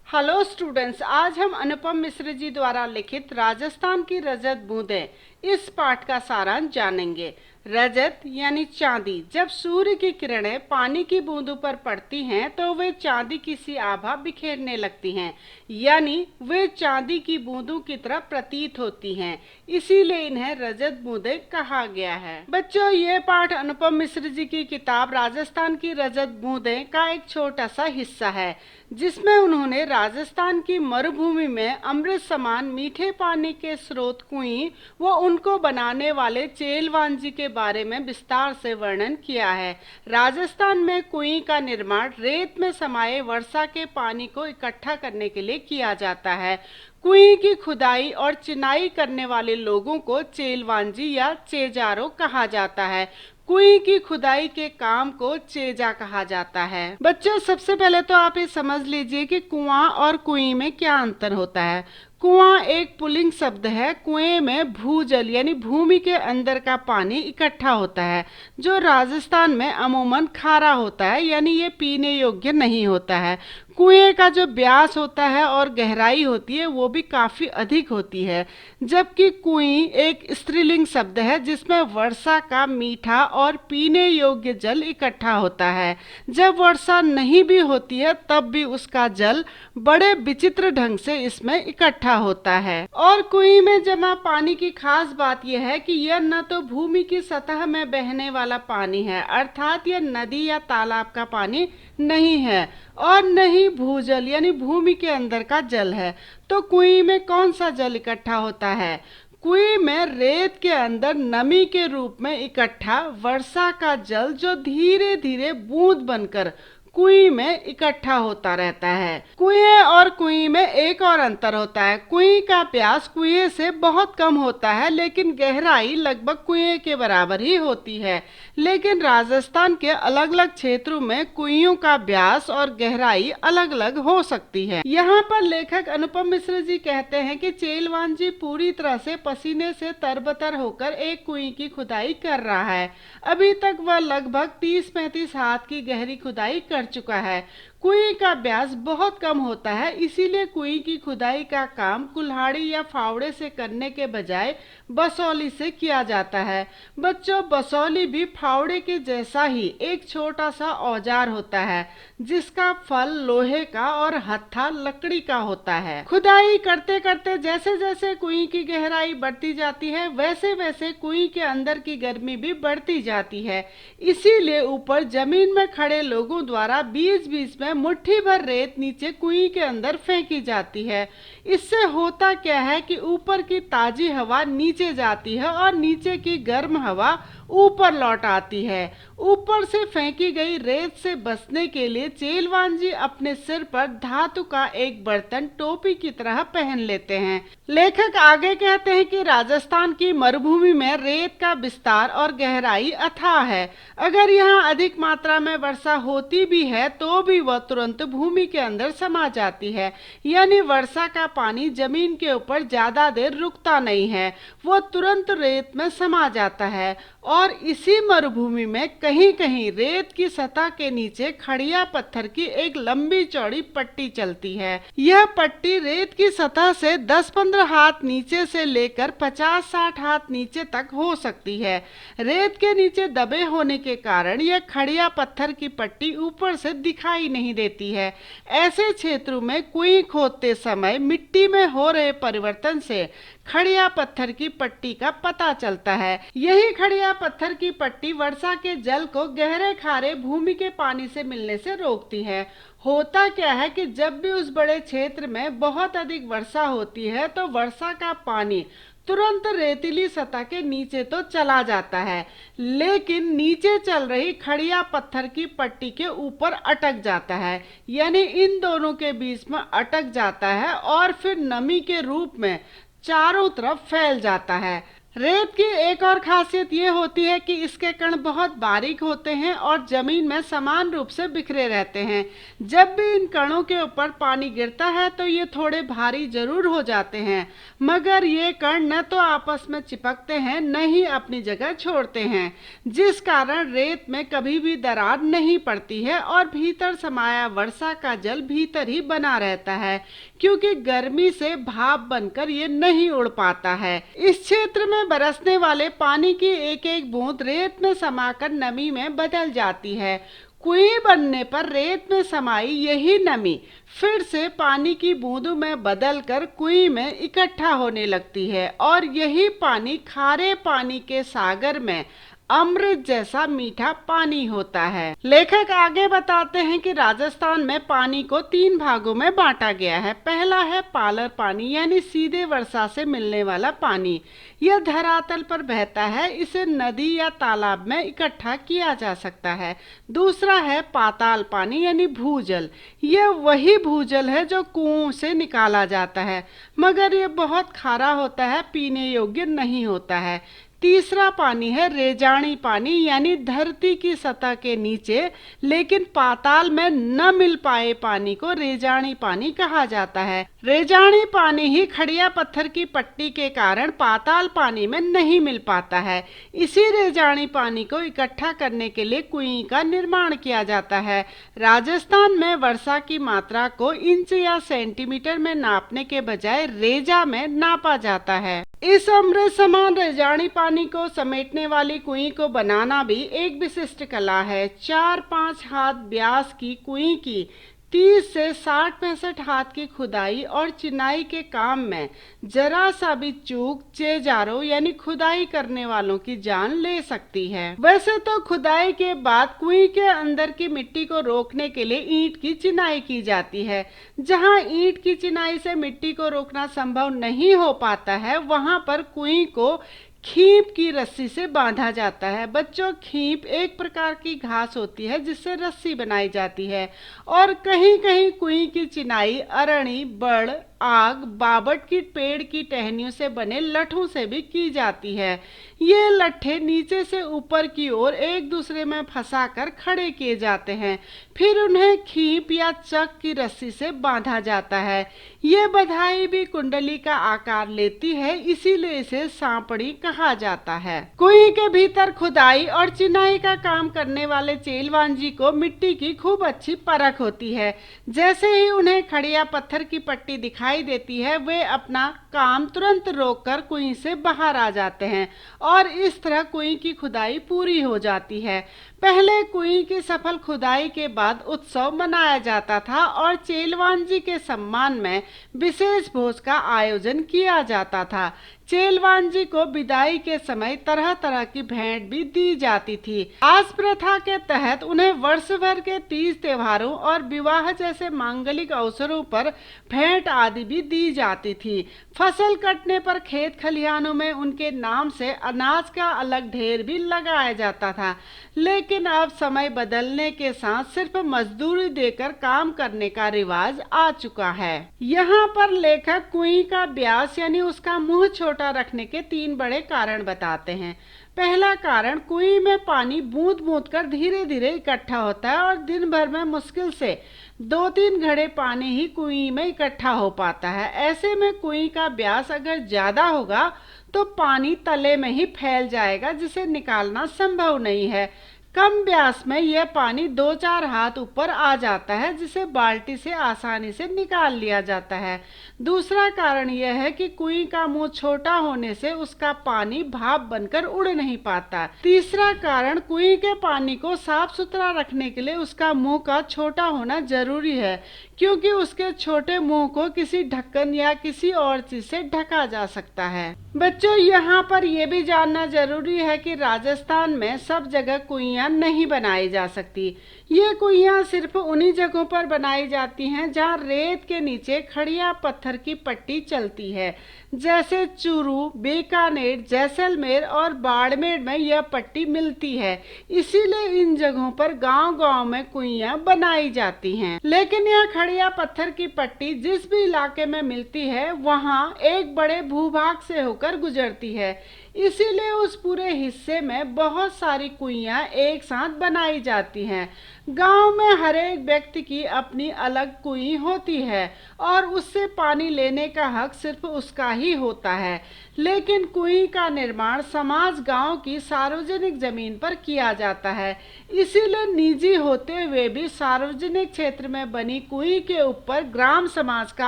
Hello students, आज हम अनुपम मिश्र जी द्वारा लिखित राजस्थान की रजत बूंदें इस पाठ का सारांश जानेंगे। रजत यानी चांदी। जब सूर्य की किरणें पानी की बूंदों पर पड़ती हैं तो वे चांदी की सी आभा बिखेरने लगती हैं, यानी वे चांदी की बूंदों की तरह प्रतीत होती हैं। इसीलिए इन्हें रजत बूंदें कहा गया है। बच्चों, ये पाठ अनुपम मिश्र जी की किताब राजस्थान की रजत बूंदें का एक छोटा सा हिस्सा है, जिसमें उन्होंने राजस्थान की मरुभूमि में अमृत समान मीठे पानी के स्रोत कुएं व उनको बनाने वाले चेलवांजी के बारे में विस्तार से वर्णन किया है। राजस्थान में कुएं का निर्माण रेत में समाये वर्षा के पानी को इकट्ठा करने के लिए किया जाता है। कुएं की खुदाई और चिनाई करने वाले लोगों को चेलवांजी या चेजारो कहा जाता है। कुएं की खुदाई के काम को चेजा कहा जाता है। बच्चों, सबसे पहले तो आप ये समझ लीजिए कि कुआं और कुएं में क्या अंतर होता है। कुआं एक पुल्लिंग शब्द है। कुएं में भूजल यानी भूमि के अंदर का पानी इकट्ठा होता है, जो राजस्थान में अमूमन खारा होता है, यानी ये पीने योग्य नहीं होता है। कुएं का जो व्यास होता है और गहराई होती है वो भी काफी अधिक होती है। जबकि कुएं एक स्त्रीलिंग शब्द है, जिसमें वर्षा का मीठा और पीने योग्य जल इकट्ठा होता है। जब वर्षा नहीं भी होती है तब भी उसका जल बड़े विचित्र ढंग से इसमें इकट्ठा होता है। और कुएं में जमा पानी की खास बात यह है कि यह न तो भूमि की सतह में बहने वाला पानी है, अर्थात यह नदी या तालाब का पानी नहीं है, और न ही भूजल यानी भूमि के अंदर का जल है। तो कुएं में कौन सा जल इकट्ठा होता है? कुएं में रेत के अंदर नमी के रूप में इकट्ठा वर्षा का जल, जो धीरे धीरे बूंद बनकर कुएं में इकट्ठा होता रहता है। कुएं और कुएं में एक और अंतर होता है। कुएं का व्यास कुएं से बहुत कम होता है, लेकिन गहराई लगभग कुएं के बराबर ही होती है। लेकिन राजस्थान के अलग अलग क्षेत्रों में कुइयों का व्यास और गहराई अलग अलग हो सकती है। यहाँ पर लेखक अनुपम मिश्र जी कहते हैं कि चेलवांजी पूरी तरह से पसीने से तरबतर होकर एक कुएं की खुदाई कर रहा है। अभी तक वह लगभग 30-35 हाथ की गहरी खुदाई कर चुका है। कुएं का व्यास बहुत कम होता है, इसीलिए कुएं की खुदाई का काम कुल्हाड़ी या फावड़े से करने के बजाय बसौली से किया जाता है। बच्चों, बसौली भी फावड़े के जैसा ही एक छोटा सा औजार होता है, जिसका फल लोहे का और हत्था लकड़ी का होता है। खुदाई करते करते जैसे जैसे कुएं की गहराई बढ़ती जाती है, वैसे वैसे कुएं के अंदर की गर्मी भी बढ़ती जाती है। इसीलिए ऊपर जमीन में खड़े लोगों द्वारा बीच बीच में मुट्ठी भर रेत नीचे कुएं के अंदर फेंकी जाती है। इससे होता क्या है कि ऊपर की ताजी हवा नीचे जाती है और नीचे की गर्म हवा ऊपर लौट आती है। ऊपर से फेंकी गई रेत से बचने के लिए चेलवांजी अपने सिर पर धातु का एक बर्तन टोपी की तरह पहन लेते हैं। लेखक आगे कहते हैं कि राजस्थान की मरुभूमि में रेत का विस्तार और गहराई अथाह है। अगर यहाँ अधिक मात्रा में वर्षा होती भी है तो भी वह तुरंत भूमि के अंदर समा जाती है, यानी वर्षा का पानी जमीन के ऊपर ज्यादा देर रुकता नहीं है, वो तुरंत रेत में समा जाता है। और इसी मरुभूमि में कहीं कहीं रेत की सतह के नीचे खड़िया पत्थर की एक लंबी चौड़ी पट्टी चलती है। यह पट्टी रेत की सतह से 10-15 हाथ नीचे से लेकर 50-60 हाथ नीचे तक हो सकती है। रेत के नीचे दबे होने के कारण यह खड़िया पत्थर की पट्टी ऊपर से दिखाई नहीं देती है। ऐसे क्षेत्रों में कुएं खोदते समय मिट्टी में हो रहे परिवर्तन से खड़िया पत्थर की पट्टी का पता चलता है। यही खड़िया पत्थर की पट्टी वर्षा के जल को गहरे खारे भूमि के पानी से मिलने से रोकती है। होता क्या है कि जब भी उस बड़े क्षेत्र में बहुत अधिक वर्षा होती है तो वर्षा का पानी तुरंत रेतीली सतह के नीचे तो चला जाता है, लेकिन नीचे चल रही खड़िया पत्थर की पट्टी के ऊपर अटक जाता है, यानी इन दोनों के बीच में अटक जाता है और फिर नमी के रूप में चारों तरफ फैल जाता है। रेत की एक और खासियत ये होती है कि इसके कण बहुत बारीक होते हैं और जमीन में समान रूप से बिखरे रहते हैं। जब भी इन कणों के ऊपर पानी गिरता है तो ये थोड़े भारी जरूर हो जाते हैं, मगर ये कण न तो आपस में चिपकते हैं न ही अपनी जगह छोड़ते हैं, जिस कारण रेत में कभी भी दरार नहीं पड़ती है और भीतर समाया वर्षा का जल भीतर ही बना रहता है, क्योंकि गर्मी से भाप बनकर ये नहीं उड़ पाता है। इस क्षेत्र में बरसने वाले पानी की एक एक बूंद रेत में समाकर नमी में बदल जाती है। कुएं बनने पर रेत में समाई यही नमी फिर से पानी की बूंदों में बदलकर कुएं में इकट्ठा होने लगती है और यही पानी खारे पानी के सागर में अमृत जैसा मीठा पानी होता है। लेखक आगे बताते हैं कि राजस्थान में पानी को 3 भागों में बांटा गया है। पहला है पालर पानी, यानी सीधे वर्षा से मिलने वाला पानी। यह धरातल पर बहता है, इसे नदी या तालाब में इकट्ठा किया जा सकता है। दूसरा है पाताल पानी, यानी भूजल। यह वही भूजल है जो कुओं से निकाला जाता है, मगर यह बहुत खारा होता है, पीने योग्य नहीं होता है। तीसरा पानी है रेजानी पानी, यानी धरती की सतह के नीचे लेकिन पाताल में न मिल पाए पानी को रेजानी पानी कहा जाता है। रेजानी पानी ही खड़िया पत्थर की पट्टी के कारण पाताल पानी में नहीं मिल पाता है। इसी रेजानी पानी को इकट्ठा करने के लिए कुएं का निर्माण किया जाता है। राजस्थान में वर्षा की मात्रा को इंच या सेंटीमीटर में नापने के बजाय रेजा में नापा जाता है। इस अमृत समान रेजानी पानी को समेटने वाली कुएं को बनाना भी एक विशिष्ट कला है। 4-5 हाथ व्यास की कुएं की 30 से 60-65 हाथ की खुदाई और चिनाई के काम में जरा सा भी चूक चेजारों यानी खुदाई करने वालों की जान ले सकती है। वैसे तो खुदाई के बाद कुएं के अंदर की मिट्टी को रोकने के लिए ईंट की चिनाई की जाती है। जहां ईंट की चिनाई से मिट्टी को रोकना संभव नहीं हो पाता है, वहां पर कुएं को खींप की रस्सी से बांधा जाता है। बच्चों, खींप एक प्रकार की घास होती है जिससे रस्सी बनाई जाती है और कहीं कहीं कुएं की चिनाई अरणी, बड़, आग, बाबट की पेड़ की टहनियों से बने लठों से भी की जाती है। ये लट्ठे नीचे से ऊपर की ओर एक दूसरे में फंसाकर खड़े किए जाते हैं, फिर उन्हें खींप या चक की रस्सी से बांधा जाता है। ये बधाई भी कुंडली का आकार लेती है, इसीलिए इसे सांपड़ी कहा जाता है। कुएं के भीतर खुदाई और चिनाई का काम करने वाले चेलवांजी को मिट्टी की खूब अच्छी परख होती है। जैसे ही उन्हें खड़िया पत्थर की पट्टी दिखाई देती है, वे अपना काम तुरंत रोककर कुएं से बाहर आ जाते हैं और इस तरह कुएं की खुदाई पूरी हो जाती है। पहले कुएं की सफल खुदाई के बाद उत्सव मनाया जाता था और चेलवांजी के सम्मान में विशेष भोज का आयोजन किया जाता था। चेलवांजी को विदाई के समय तरह तरह की भेंट भी दी जाती थी। आस प्रथा के तहत उन्हें वर्ष भर के तीज त्योहारों और विवाह जैसे मांगलिक अवसरों पर भेंट आदि भी दी जाती थी। फसल कटने पर खेत खलिहानों में उनके नाम से अनाज का अलग ढेर भी लगाया जाता था, लेकिन अब समय बदलने के साथ सिर्फ मजदूरी देकर काम करने का रिवाज आ चुका है। यहाँ पर लेखक कुएं का व्यास यानी उसका मुंह छोटा रखने के 3 बड़े कारण बताते हैं। पहला कारण, कुएं में पानी बूंद बूंद कर धीरे धीरे इकट्ठा होता है और दिन भर में मुश्किल से 2-3 घड़े पानी ही कुएं में इकट्ठा हो पाता है। ऐसे में कुएं का व्यास अगर ज्यादा होगा तो पानी तले में ही फैल जाएगा, जिसे निकालना संभव नहीं है। कम व्यास में यह पानी 2-4 हाथ ऊपर आ जाता है, जिसे बाल्टी से आसानी से निकाल लिया जाता है। दूसरा कारण यह है कि कुएं का मुंह छोटा होने से उसका पानी भाप बनकर उड़ नहीं पाता। तीसरा कारण, कुएं के पानी को साफ सुथरा रखने के लिए उसका मुंह का छोटा होना जरूरी है, क्योंकि उसके छोटे मुंह को किसी ढक्कन या किसी और चीज से ढका जा सकता है। बच्चों, यहाँ पर यह भी जानना जरूरी है कि राजस्थान में सब जगह कुइयां नहीं बनाई जा सकती। ये कुइयां सिर्फ उन्हीं जगहों पर बनाई जाती हैं जहाँ रेत के नीचे खड़िया पत्थर की पट्टी चलती है। जैसे चूरू, बीकानेर, जैसलमेर और बाड़मेर में यह पट्टी मिलती है, इसीलिए इन जगहों पर गांव-गांव में कुइयां बनाई जाती हैं। लेकिन यह खड़िया पत्थर की पट्टी जिस भी इलाके में मिलती है, वहां एक बड़े भूभाग से होकर गुजरती है। इसीलिए उस पूरे हिस्से में बहुत सारी कुइयां एक साथ बनाई जाती हैं। गांव में हर एक व्यक्ति की अपनी अलग कुई होती है और उससे पानी लेने का हक सिर्फ उसका ही होता है। लेकिन कुई का निर्माण समाज गांव की सार्वजनिक जमीन पर किया जाता है, इसीलिए निजी होते हुए भी सार्वजनिक क्षेत्र में बनी कुई के ऊपर ग्राम समाज का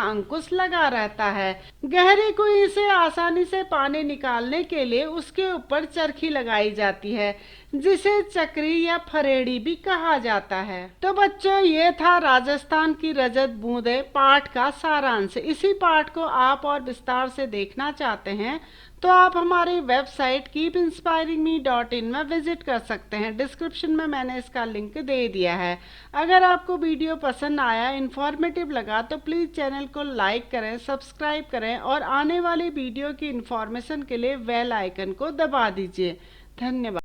अंकुश लगा रहता है। गहरी कुई से आसानी से पानी निकालने के लिए उसके ऊपर चरखी लगाई जाती है, जिसे चक्री या फरेड़ी भी कहा जाता है। तो बच्चों, ये था राजस्थान की रजत बूंदें पाठ का सारांश। इसी पाठ को आप और विस्तार से देखना चाहते हैं तो आप हमारी वेबसाइट keepinspiringme.in में विजिट कर सकते हैं। डिस्क्रिप्शन में मैंने इसका लिंक दे दिया है। अगर आपको वीडियो पसंद आया, इन्फॉर्मेटिव लगा तो प्लीज़ चैनल को लाइक करें, सब्सक्राइब करें और आने वाली वीडियो की इन्फॉर्मेशन के लिए बेल आइकन को दबा दीजिए। धन्यवाद।